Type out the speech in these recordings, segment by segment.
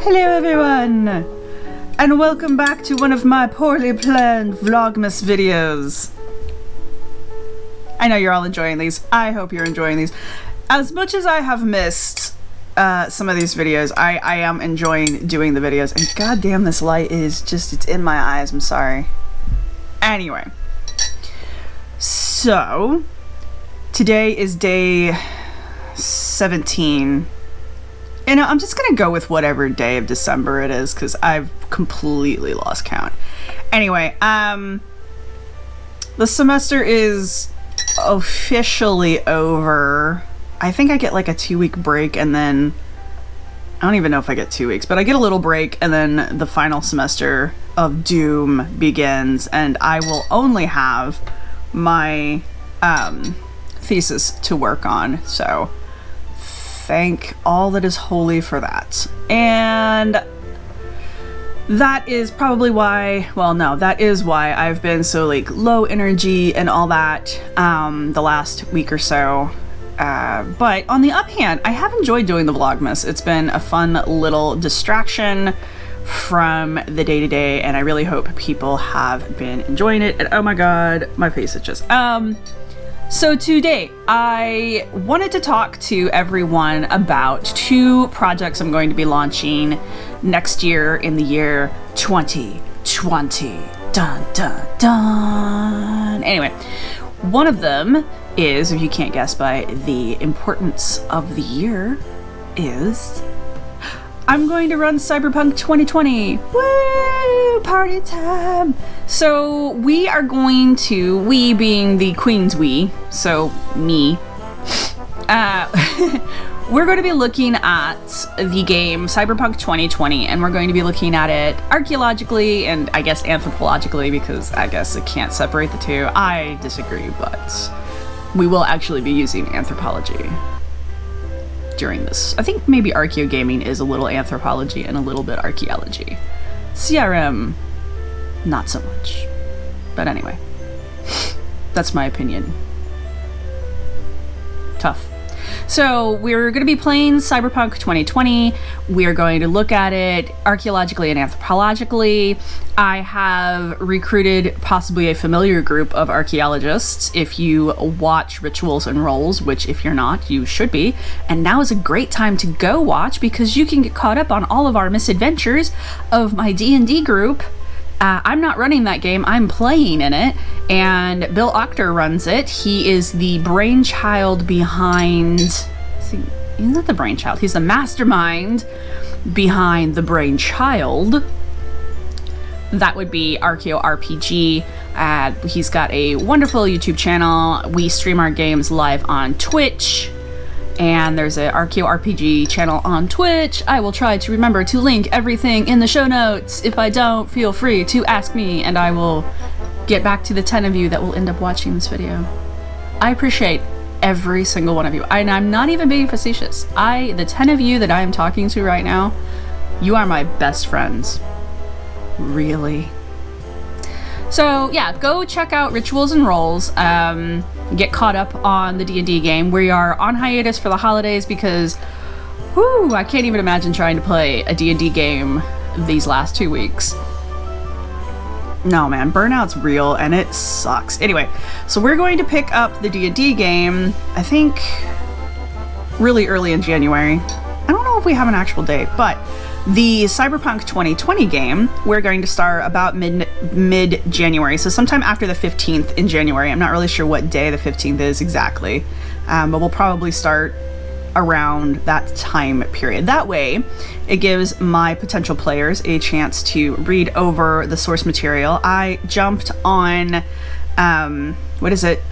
Hello everyone, and welcome back to one of my poorly planned Vlogmas videos. I know you're all enjoying these. I hope you're enjoying these. As much as I have missed some of these videos, I am enjoying doing the videos. And goddamn, this light is just, it's in my eyes, I'm sorry. Anyway, so today is day 17. You know, I'm just gonna go with whatever day of December it is because I've completely lost count. Anyway, the semester is officially over. I think I get like a 2-week break, and then I don't even know if I get 2 weeks, but I get a little break, and then the final semester of Doom begins, and I will only have my thesis to work on. So thank all that is holy for that. And that is probably why, well, no, that is why I've been so like low energy and all that the last week or so. But on the up hand, I have enjoyed doing the Vlogmas. It's been a fun little distraction from the day-to-day, and I really hope people have been enjoying it. And oh my god, my face itches. So today, I wanted to talk to everyone about 2 projects I'm going to be launching next year in the year 2020. Dun, dun, dun. Anyway, one of them is, if you can't guess by the importance of the year, is I'm going to run CyberPunk 2020. Woo! Party time! So we are going to, we being the Queen's we, so me, we're going to be looking at the game CyberPunk 2020, and we're going to be looking at it archaeologically and I guess anthropologically, because I guess it can't separate the two. I disagree, but we will actually be using anthropology during this. I think maybe archaeo gaming is a little anthropology and a little bit archaeology. CRM, not so much. But anyway, that's my opinion. Tough. So we're going to be playing CyberPunk 2020. We're going to look at it archaeologically and anthropologically. I have recruited possibly a familiar group of archaeologists. If you watch Rituals and Roles, which if you're not, you should be. And now is a great time to go watch, because you can get caught up on all of our misadventures of my D&D group. I'm not running that game, I'm playing in it, and Bill Octor runs it. He is the brainchild behind... He's not the brainchild, he's the mastermind behind the brainchild. That would be ArchaeoRPG. He's got a wonderful YouTube channel. We stream our games live on Twitch. And there's an ArchaeoRPG channel on Twitch. I will try to remember to link everything in the show notes. If I don't, feel free to ask me, and I will get back to the 10 of you that will end up watching this video. I appreciate every single one of you. And I'm not even being facetious. The 10 of you that I am talking to right now, you are my best friends. Really. So yeah, go check out Rituals and Roles. Get caught up on the D&D game. We are on hiatus for the holidays because, whoo, I can't even imagine trying to play a D&D game these last 2 weeks. No, man, burnout's real and it sucks. Anyway, so we're going to pick up the D&D game, I think, really early in January. I don't know if we have an actual date, but the CyberPunk 2020 game, we're going to start about mid-January, so sometime after the 15th in January. I'm not really sure what day the 15th is exactly, but we'll probably start around that time period. That way, it gives my potential players a chance to read over the source material. I jumped on, what is it?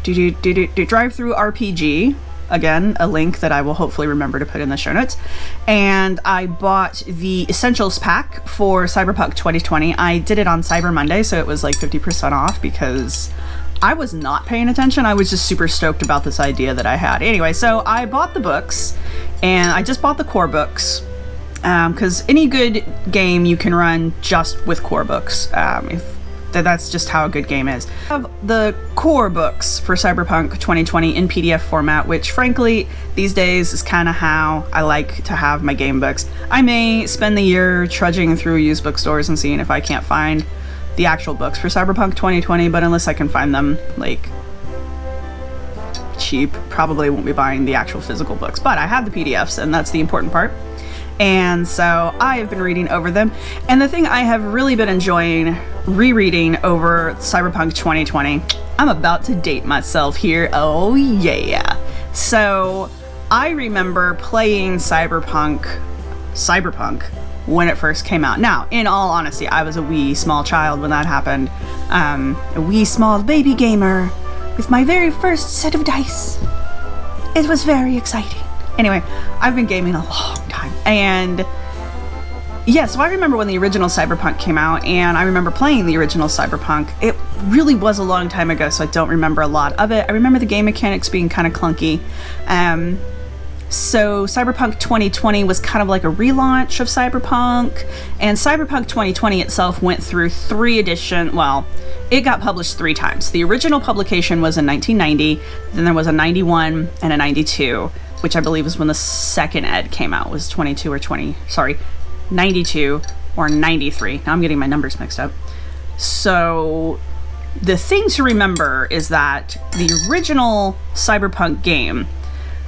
Drive-through RPG. Again, a link that I will hopefully remember to put in the show notes. And I bought the Essentials pack for CyberPunk 2020. I did it on Cyber Monday, so it was like 50% off because I was not paying attention. I was just super stoked about this idea that I had. Anyway, so I bought the books, and I just bought the core books because any good game you can run just with core books. If That's just how a good game is. I have the core books for Cyberpunk 2020 in PDF format, which frankly, these days is kind of how I like to have my game books. I may spend the year trudging through used bookstores and seeing if I can't find the actual books for Cyberpunk 2020, but unless I can find them, like, cheap, probably won't be buying the actual physical books. But I have the PDFs, and that's the important part. And so I have been reading over them. And the thing I have really been enjoying rereading over Cyberpunk 2020, I'm about to date myself here. Oh yeah. So I remember playing Cyberpunk when it first came out. Now, in all honesty, I was a wee small child when that happened. A wee small baby gamer with my very first set of dice. It was very exciting. Anyway, I've been gaming a long time. And yeah, so I remember when the original Cyberpunk came out, and I remember playing the original Cyberpunk. It really was a long time ago, so I don't remember a lot of it. I remember the game mechanics being kind of clunky. So Cyberpunk 2020 was kind of like a relaunch of Cyberpunk, and Cyberpunk 2020 itself went through 3 editions. Well, it got published 3 times. The original publication was in 1990, then there was a 91 and a 92, which I believe is when the second ed came out, was 92 or 93. Now I'm getting my numbers mixed up. So the thing to remember is that the original Cyberpunk game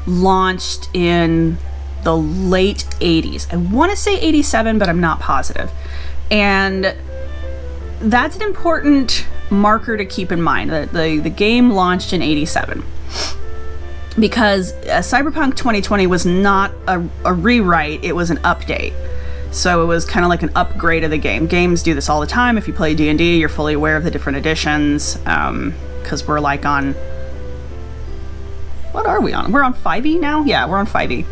launched in the late 80s. I want to say 87, but I'm not positive. And that's an important marker to keep in mind. The game launched in 87. Because Cyberpunk 2020 was not a rewrite, it was an update. So it was kind of like an upgrade of the game. Games do this all the time. If you play D&D, you're fully aware of the different editions, because we're like on... What are we on? We're on 5e now? Yeah, we're on 5e.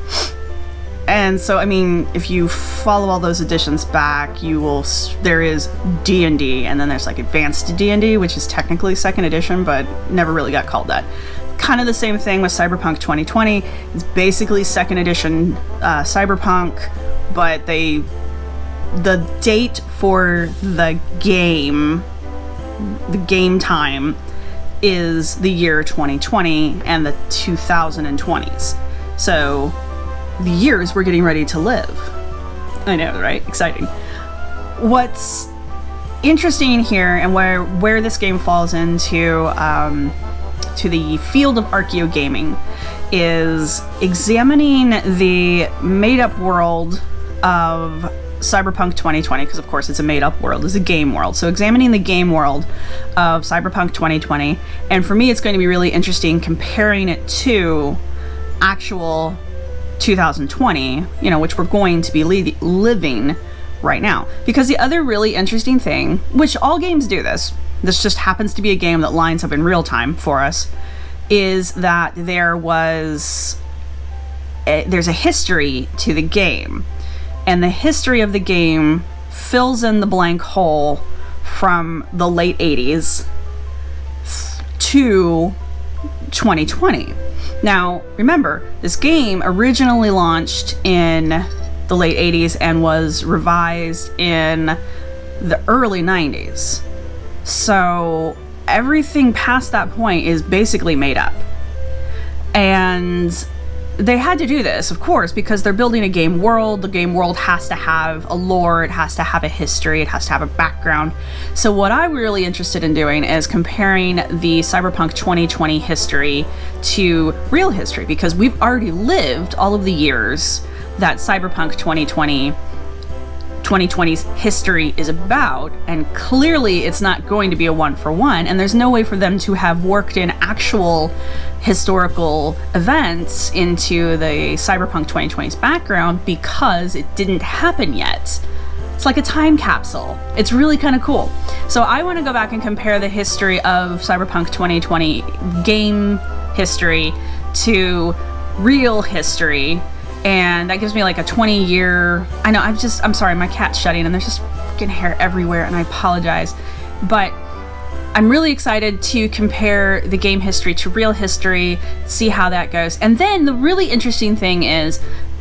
And so, I mean, if you follow all those editions back, there is D&D, and then there's like Advanced D&D, which is technically 2nd edition, but never really got called that. Kind of the same thing with Cyberpunk 2020. It's basically 2nd edition Cyberpunk, but the date for the game time is the year 2020 and the 2020s. So the years we're getting ready to live. I know, right? Exciting. What's interesting here, and where this game falls into to the field of archaeo gaming, is examining the made-up world of Cyberpunk 2020, because of course it's a made-up world, it's a game world. So examining the game world of Cyberpunk 2020, and for me it's going to be really interesting comparing it to actual 2020, which we're going to be living right now. Because the other really interesting thing, which all games do this just happens to be a game that lines up in real time for us, is that there's a history to the game. And the history of the game fills in the blank hole from the late 80s to 2020. Now, remember, this game originally launched in the late 80s and was revised in the early 90s. So everything past that point is basically made up. And they had to do this, of course, because they're building a game world. The game world has to have a lore, it has to have a history, it has to have a background. So what I'm really interested in doing is comparing the Cyberpunk 2020 history to real history, because we've already lived all of the years that Cyberpunk 2020's history is about, and clearly it's not going to be a one-for-one, and there's no way for them to have worked in actual historical events into the Cyberpunk 2020's background because it didn't happen yet. It's like a time capsule. It's really kind of cool. So I want to go back and compare the history of Cyberpunk 2020 game history to real history, and that gives me like a 20-year... I know, I'm sorry, my cat's shutting and there's just freaking hair everywhere, and I apologize. But I'm really excited to compare the game history to real history, see how that goes. And then the really interesting thing is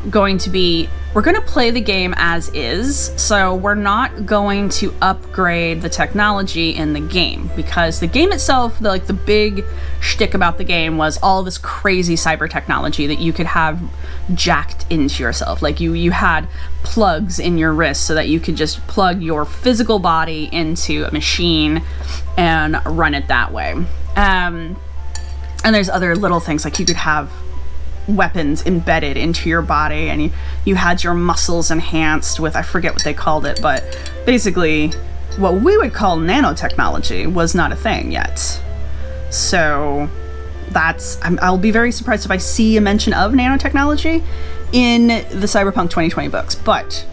going to be we're going to play the game as is, so we're not going to upgrade the technology in the game, because the game itself, the big shtick about the game was all this crazy cyber technology that you could have jacked into yourself. Like you had plugs in your wrist so that you could just plug your physical body into a machine and run it that way. And there's other little things, like you could have weapons embedded into your body, and you had your muscles enhanced with, I forget what they called it, but basically what we would call nanotechnology was not a thing yet. So I'll be very surprised if I see a mention of nanotechnology in the CyberPunk 2020 books. But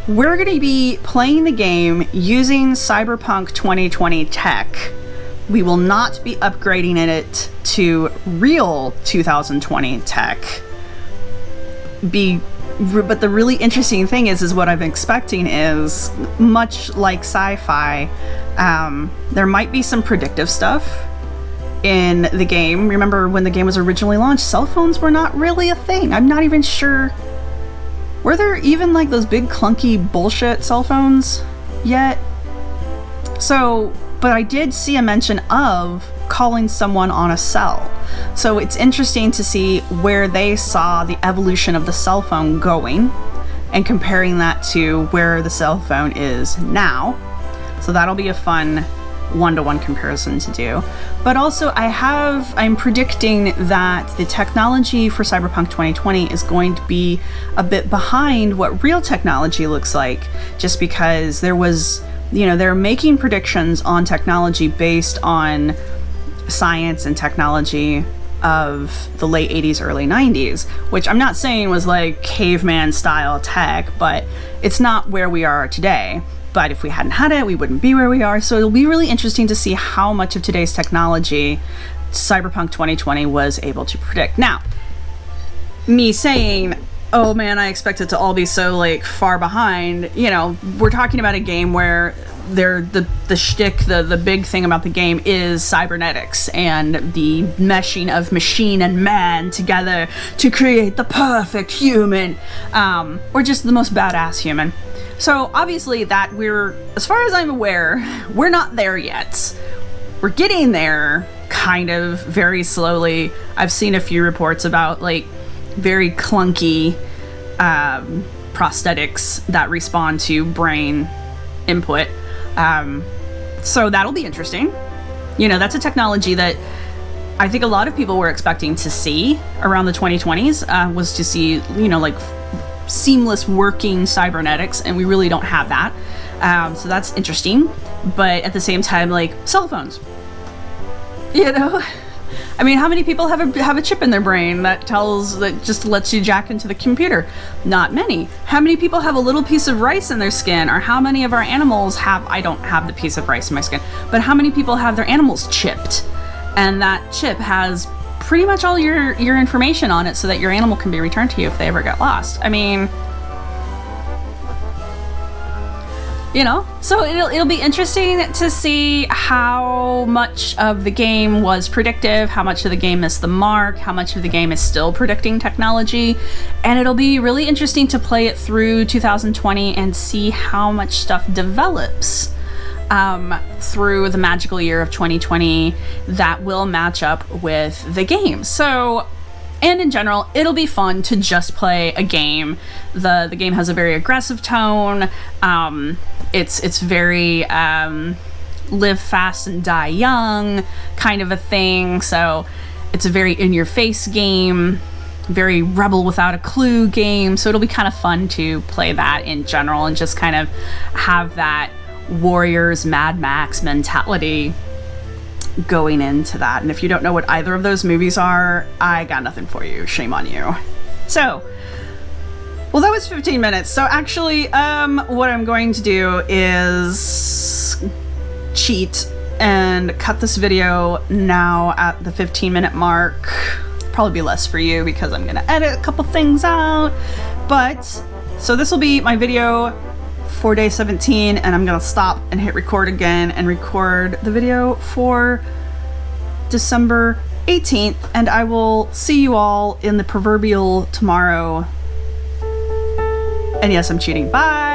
we're going to be playing the game using CyberPunk 2020 tech. We will not be upgrading it to real 2020 tech. But the really interesting thing is what I'm expecting is, much like sci-fi, there might be some predictive stuff in the game. Remember when the game was originally launched, cell phones were not really a thing. I'm not even sure. Were there even like those big clunky bullshit cell phones yet? But I did see a mention of calling someone on a cell. So it's interesting to see where they saw the evolution of the cell phone going and comparing that to where the cell phone is now. So that'll be a fun one-to-one comparison to do. But also I'm predicting that the technology for CyberPunk 2020 is going to be a bit behind what real technology looks like, just because they're making predictions on technology based on science and technology of the late 80s, early 90s, which I'm not saying was like caveman style tech, but it's not where we are today. But if we hadn't had it, we wouldn't be where we are. So it'll be really interesting to see how much of today's technology Cyberpunk 2020 was able to predict. Now, me saying, oh man, I expect it to all be so like far behind, we're talking about a game where the shtick, the big thing about the game is cybernetics and the meshing of machine and man together to create the perfect human, or just the most badass human. So obviously that as far as I'm aware, we're not there yet. We're getting there kind of very slowly. I've seen a few reports about like very clunky prosthetics that respond to brain input. So that'll be interesting. That's a technology that I think a lot of people were expecting to see around the 2020s, was to see, like seamless working cybernetics, and we really don't have that. So that's interesting. But at the same time, like cell phones, I mean, how many people have a chip in their brain that just lets you jack into the computer? Not many. How many people have a little piece of rice in their skin? Or how many of our animals I don't have the piece of rice in my skin, but how many people have their animals chipped? And that chip has pretty much all your information on it so that your animal can be returned to you if they ever get lost. I mean, so it'll be interesting to see how much of the game was predictive, how much of the game missed the mark, how much of the game is still predicting technology, and it'll be really interesting to play it through 2020 and see how much stuff develops through the magical year of 2020 that will match up with the game. So, and in general, it'll be fun to just play a game. The game has a very aggressive tone. It's very live fast and die young kind of a thing. So it's a very in-your-face game, very rebel without a clue game. So it'll be kind of fun to play that in general and just kind of have that Warriors Mad Max mentality going into that. And if you don't know what either of those movies are, I got nothing for you. Shame on you. So, well, that was 15 minutes. So actually, what I'm going to do is cheat and cut this video now at the 15-minute mark. Probably be less for you because I'm gonna edit a couple things out. But, so this will be my video for day 17, and I'm gonna stop and hit record again and record the video for December 18th, and I will see you all in the proverbial tomorrow And yes, I'm cheating. Bye.